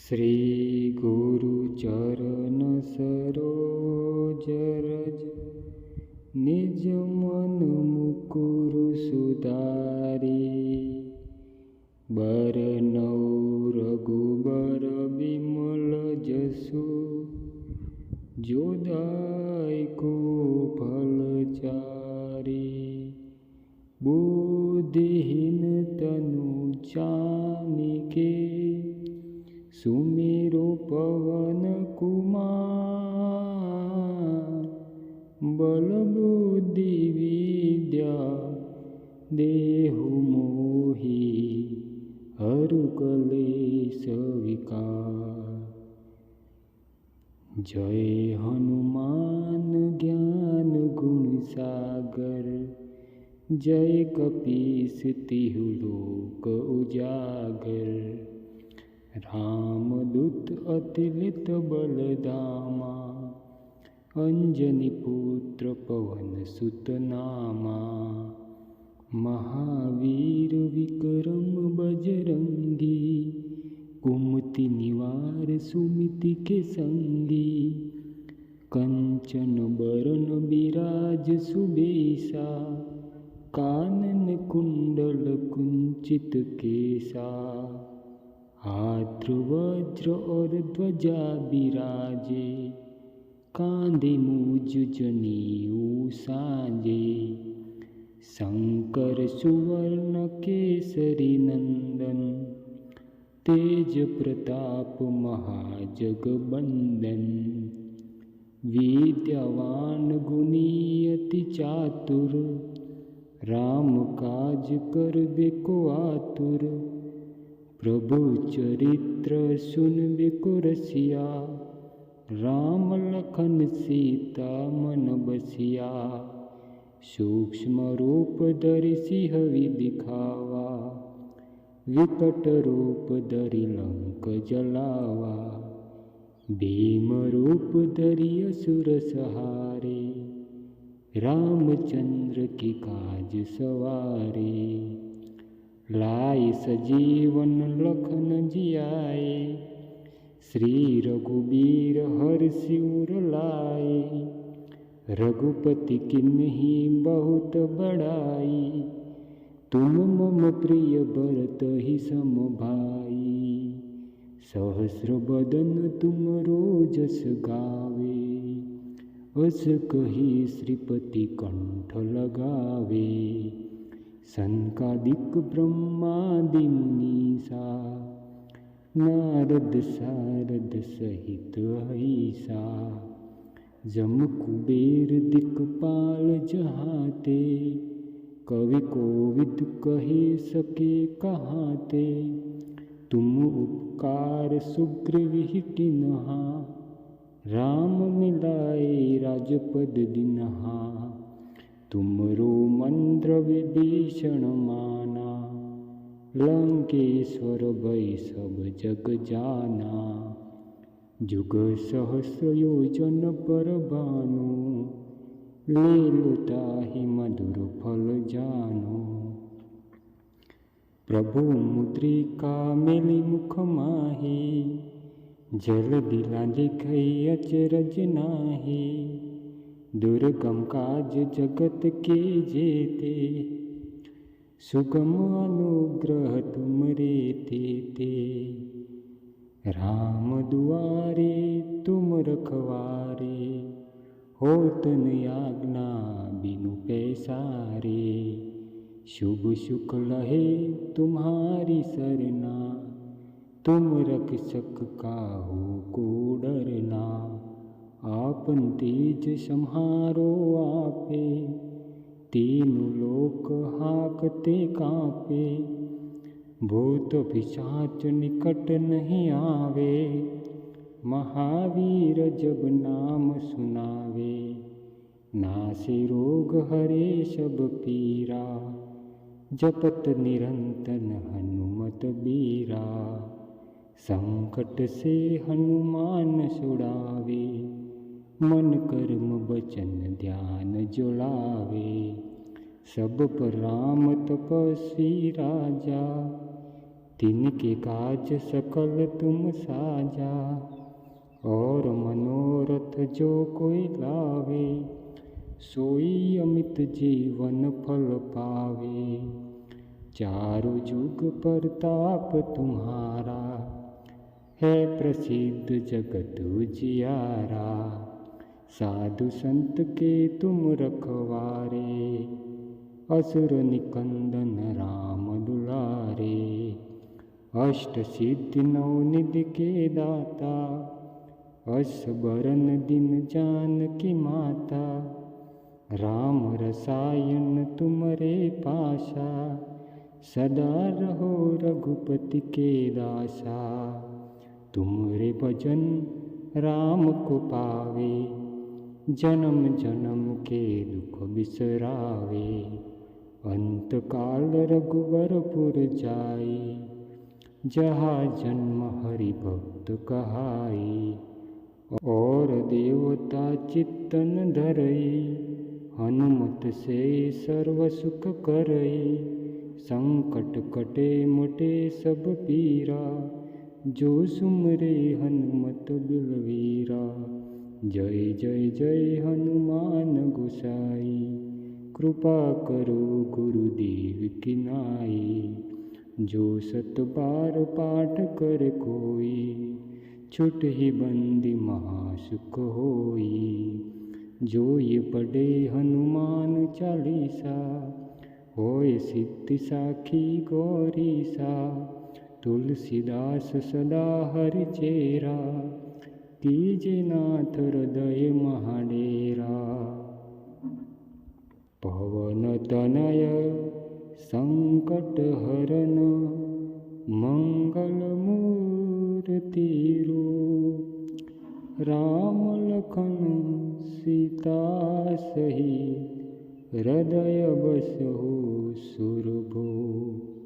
श्री गुरु चरण सरोज रज, निज मन मुकुर सुधारी। बरनौ रघुबर विमल जसु, जो दायको फल चारी। बुद्धिहीन तनु जानिके, सुमेरो पवन कुमार। बल बुद्धि विद्या देहु मोहि, हरु कलेश विकार। जय हनुमान ज्ञान गुण सागर, जय कपीस तिहु लोक उजागर। रामदूत अतिलित बलधामा, अंजनी पुत्र पवन सुत नामा। महावीर विक्रम बजरंगी, कुमति निवार सुमिति के संगी। कंचन बरन बिराज सुबेसा, कानन कुंडल कुंचित केसा। हाथ वज्र और ध्वजा बिराजे, कांधे मूज जनेऊ साजे। शंकर सुवर्ण केसरी नंदन, तेज प्रताप महाजगबंदन। विद्यावान गुणी अति चातुर, राम काज करबे को आतुर। प्रभु चरित्र सुनबे को रसिया, राम लखन सीता मन बसिया। सूक्ष्म रूप धरि सिंह दिखावा, विकट रूप धरि लंक जलावा। भीम रूप धरि असुर सहारे, रामचंद्र की काज सवारे। लाए सजीवन लखन जियाए, श्री रघुबीर हर्षि उर लाए। रघुपति किन्ही बहुत बड़ाई, तुम मम प्रिय भरत ही सम भाई। सहस्र बदन तुम रोजस गावे, अस कही श्रीपति कंठ लगावे। सनकादिक ब्रह्मादि मुनीसा, नारद सारद सहित अहिसा। जम कुबेर दिक्पाल जहाते, कवि कोविद कहे सके कहाते। तुम उपकार सुग्रीव हिटिनहा, राम मिलाए राजपद दिनहा। तुमरो मंत्र विभीषण माना, लंकेश्वर भय सब जग जाना। जुग सहस्र योजन पर भानु, ले ताहि मधुर फल जानो। प्रभु मुद्रिका मेली मुख माही, जल दिला दिखै अचरज नाही। दुर्गम काज जगत के जेते, सुगम अनुग्रह तुमरे तेते। राम दुआरे तुम रखवारे, होत न आज्ञा बिनु पैसारे। शुभ सुख लहे तुम्हारी सरना, तुम रक्षक काहू को डरना। आपन तेज सम्हारो आपे, तीनों लोक हाकते कांपे। भूत पिशाच निकट नहीं आवे, महावीर जब नाम सुनावे। नासे रोग हरे सब पीरा, जपत निरंतर हनुमत बीरा। संकट से हनुमान छुड़ावे, मन कर्म वचन ध्यान जुलावे। सब पर राम तपस्वी राजा, तिनके काज सकल तुम साजा, और मनोरथ जो कोई लावे, सोई अमित जीवन फल पावे। चारों जुग प्रताप तुम्हारा, है प्रसिद्ध जगत उजियारा। साधु संत के तुम रखवारे, असुर निकंदन राम दुलारे। अष्ट सिद्धि नवनिधि के दाता, असबरन दिन जानकी माता। राम रसायन तुमरे पासा, सदा रहो रघुपति के दासा। तुमरे भजन राम को पावे, जन्म जन्म के दुख बिसरावे। अंत काल रघुबरपुर जाई, जहाँ जन्म हरि भक्त कहाई। और देवता चित्तन धरई, हनुमत से सर्व सुख करई। संकट कटे मटे सब पीरा, जो सुमरे हनुमत बिलवीरा। जय जय जय हनुमान गोसाई, कृपा करो गुरुदेव की नाई। जो सत बार पाठ कर कोई, छुट ही बंदी महासुख होई। जो ये पढ़े हनुमान चालीसा, होय सिद्धि साखी गौरीसा। तुलसीदास सदा हरि चेरा, कीजे नाथ हृदय महाडेरा। पवन तनय संकट हरन, मंगल मूर्ति रूप। राम लखन सीता सहित, हृदय बसहु सुरभूप।